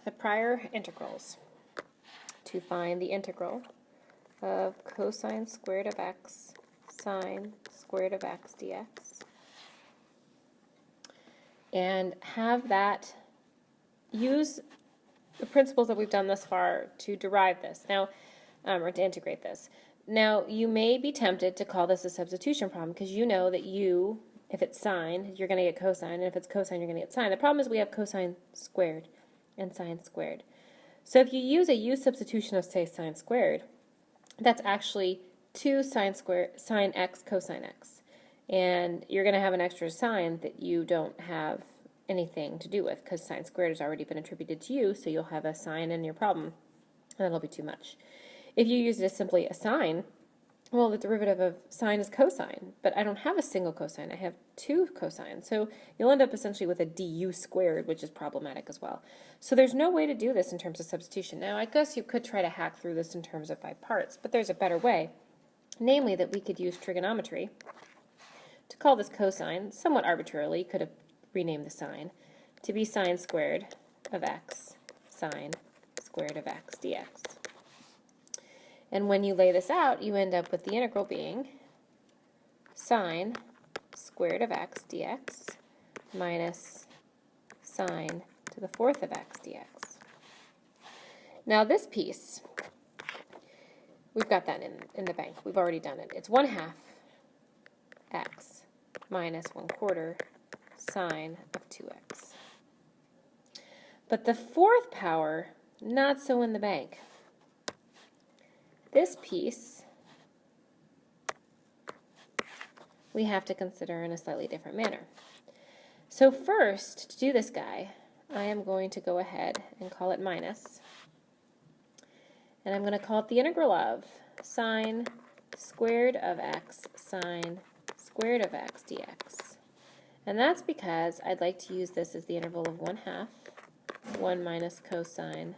the prior integrals to find the integral of cosine squared of x sine squared of x dx, and have that use the principles that we've done thus far to derive this now, or to integrate this. Now, you may be tempted to call this a substitution problem because you know that if it's sine, you're going to get cosine, and if it's cosine, you're going to get sine. The problem is we have cosine squared and sine squared. So if you use a u substitution of, say, sine squared, that's actually 2 sine x cosine x. And you're going to have an extra sign that you don't have anything to do with because sine squared has already been attributed to you, so you'll have a sign in your problem, and that'll be too much. If you use it as simply a sine, well, the derivative of sine is cosine, but I don't have a single cosine. I have 2 cosines. So you'll end up essentially with a du squared, which is problematic as well. So there's no way to do this in terms of substitution. Now, I guess you could try to hack through this in terms of by parts, but there's a better way, namely that we could use trigonometry to call this cosine, somewhat arbitrarily. You could have renamed the sine, to be sine squared of x sine squared of x dx. And when you lay this out, you end up with the integral being sine squared of x dx minus sine to the 4th of x dx. Now this piece, we've got that in the bank. We've already done it. It's 1/2 x minus 1/4 sine of 2x. But the 4th power, not so in the bank. This piece we have to consider in a slightly different manner. So first, to do this guy, I am going to go ahead and call it minus. And I'm going to call it the integral of sine squared of x sine squared of x dx. And that's because I'd like to use this as the interval of 1/2, 1 minus cosine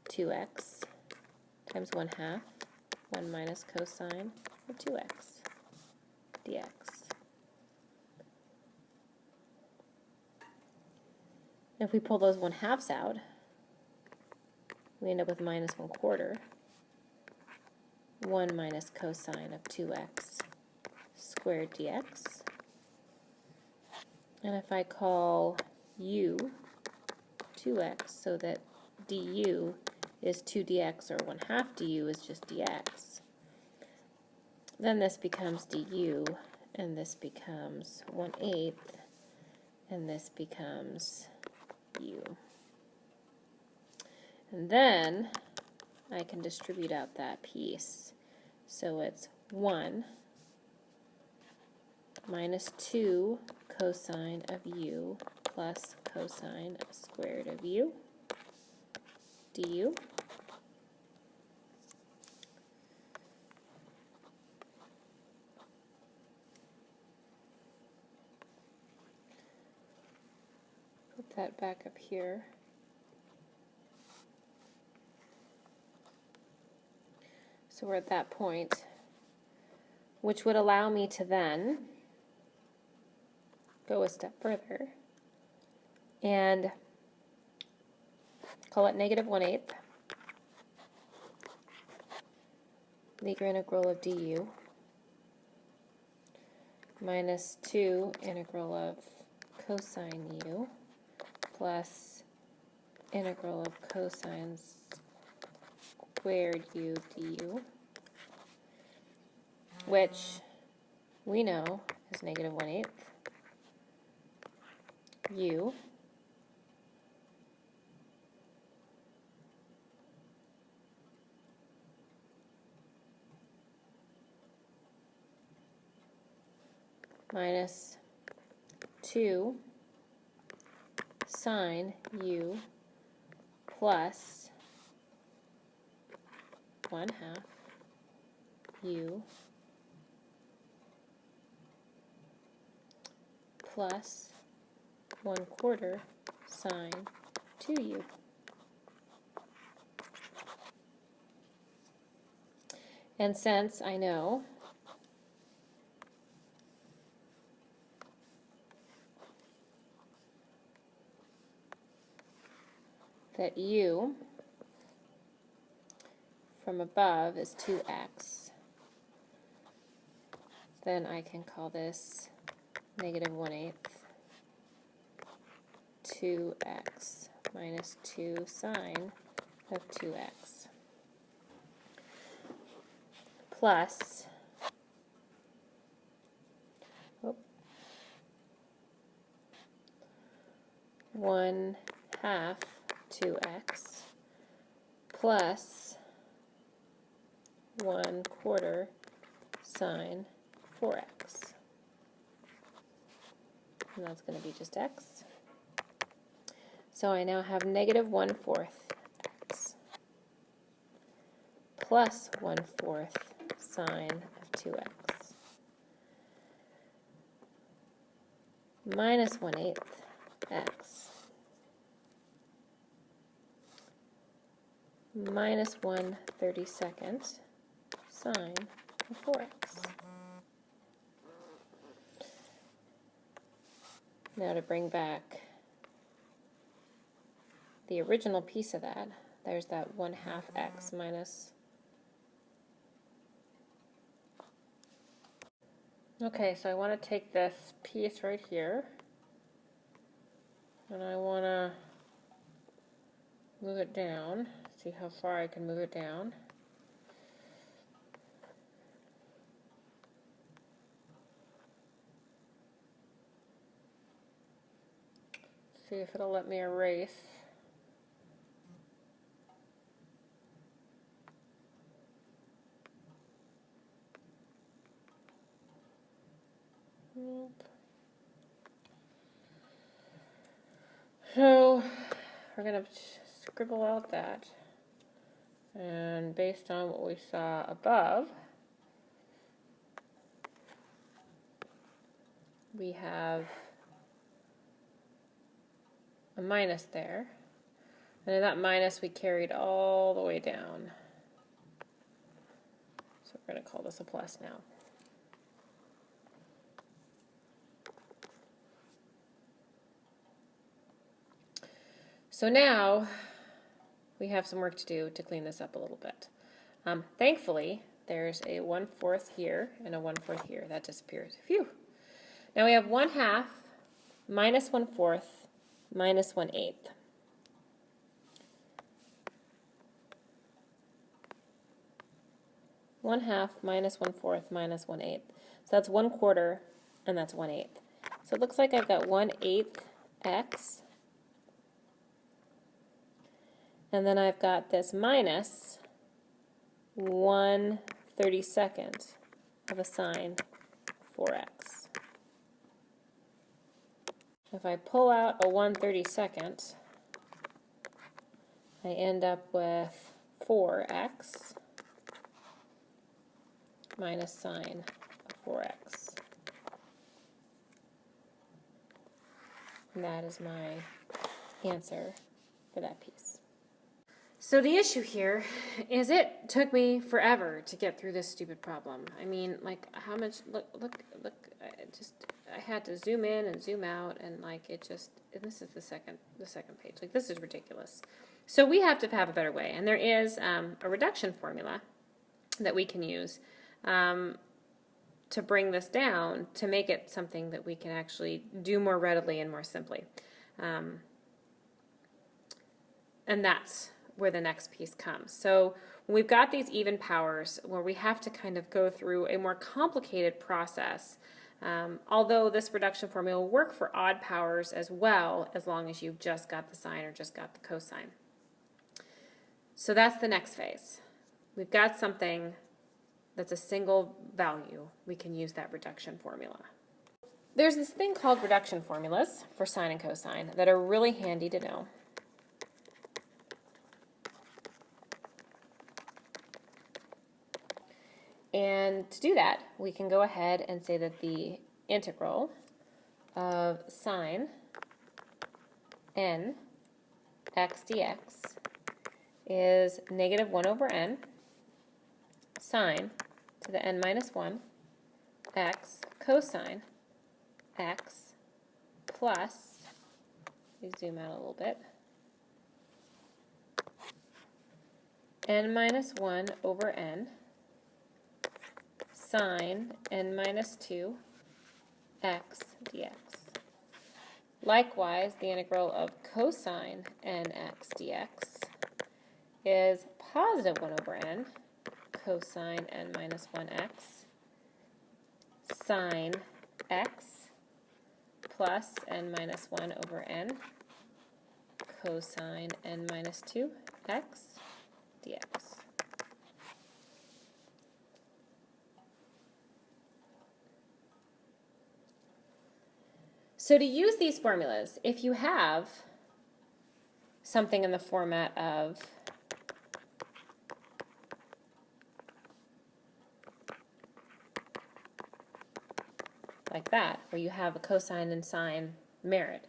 2x times 1/2, 1 minus cosine of 2x dx. If we pull those 1/2s out, we end up with minus 1/4, 1 minus cosine of 2x squared dx. And if I call u 2x so that du is 2 dx, or 1/2 du is just dx, then this becomes du, and this becomes 1/8, and this becomes u. And then I can distribute out that piece. So it's 1 minus 2 cosine of u plus cosine squared of u du. Put that back up here. So we're at that point, which would allow me to then go a step further and call it negative 1/8, the integral of du, minus 2 integral of cosine u, plus integral of cosine squared u du, which we know is negative 1/8 u minus 2 sine u plus 1/2 u plus 1/4 sine 2u. And since I know that u from above is 2x, then I can call this negative 1/8 2x minus 2 sine of 2x plus 1/2 2x plus 1/4 sine 4x. And that's going to be just x. So I now have negative 1/4 x plus 1/4 sine of 2x minus 1/8 x minus 1/32 sine of 4x. Now to bring back the original piece of that, there's that 1/2 x minus. Okay, so I want to take this piece right here, and I want to move it down, see how far I can move it down. See if it'll let me erase. Nope. So we're going to scribble out that. And based on what we saw above, we have a minus there. And in that minus we carried all the way down. So we're going to call this a plus now. So now we have some work to do to clean this up a little bit. Thankfully, there's a 1/4 here and a 1/4 here. That disappears. Phew. Now we have 1/2 minus 1/4 minus 1/8. One half minus 1/4 minus 1/8. So that's 1/4 and that's 1/8. So it looks like I've got 1/8 x, and then I've got this minus 1/32 of a sine 4x. If I pull out a 1/32, I end up with 4x minus sine of 4x. And that is my answer for that piece. So the issue here is it took me forever to get through this stupid problem. I mean, like, how much, look, I had to zoom in and zoom out, and like, and this is the second page. Like, this is ridiculous. So we have to have a better way, and there is a reduction formula that we can use to bring this down, to make it something that we can actually do more readily and more simply. And that's where the next piece comes. So when we've got these even powers where we have to kind of go through a more complicated process, although this reduction formula will work for odd powers as well, as long as you've just got the sine or just got the cosine. So that's the next phase. We've got something that's a single value. We can use that reduction formula. There's this thing called reduction formulas for sine and cosine that are really handy to know. And to do that, we can go ahead and say that the integral of sine n x dx is negative 1 over n sine to the n minus 1 x cosine x plus, we zoom out a little bit, n minus 1 over n sine n minus 2 x dx. Likewise, the integral of cosine nx dx is positive 1 over n cosine n minus 1x sine x plus n minus 1 over n cosine n minus 2 x dx. So to use these formulas, if you have something in the format of like that, where you have a cosine and sine merit,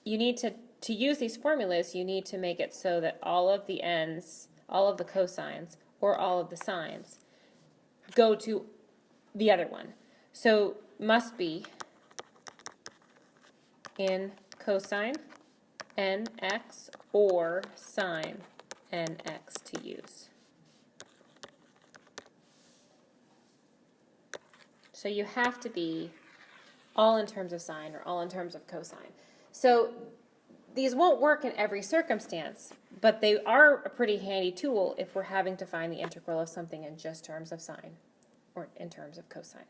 you need to use these formulas, you need to make it so that all of the n's, all of the cosines, or all of the sines go to the other one. So must be in cosine nx or sine nx to use. So you have to be all in terms of sine or all in terms of cosine. So these won't work in every circumstance, but they are a pretty handy tool if we're having to find the integral of something in just terms of sine or in terms of cosine.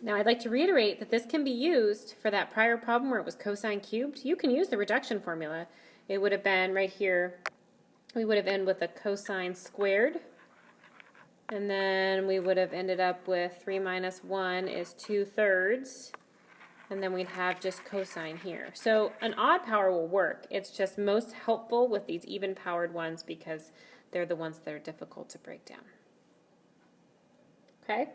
Now I'd like to reiterate that this can be used for that prior problem where it was cosine cubed. You can use the reduction formula. It would have been right here, we would have ended with a cosine squared, and then we would have ended up with 3 minus 1 is 2/3, and then we'd have just cosine here. So an odd power will work. It's just most helpful with these even powered ones because they're the ones that are difficult to break down. Okay?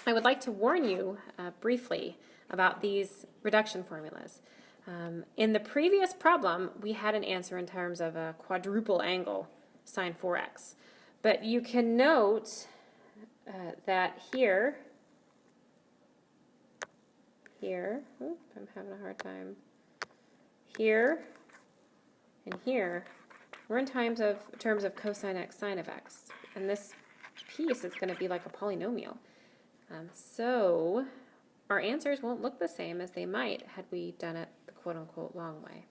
I would like to warn you briefly about these reduction formulas. In the previous problem, we had an answer in terms of a quadruple angle, sine 4x. But you can note that here, I'm having a hard time, here and here, we're in terms of cosine x sine of x. And this piece is going to be like a polynomial. So our answers won't look the same as they might had we done it the quote-unquote long way.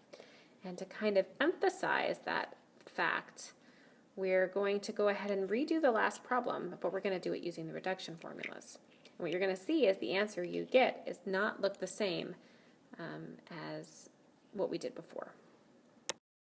And to kind of emphasize that fact, we're going to go ahead and redo the last problem, but we're going to do it using the reduction formulas. And what you're going to see is the answer you get is not look the same as what we did before.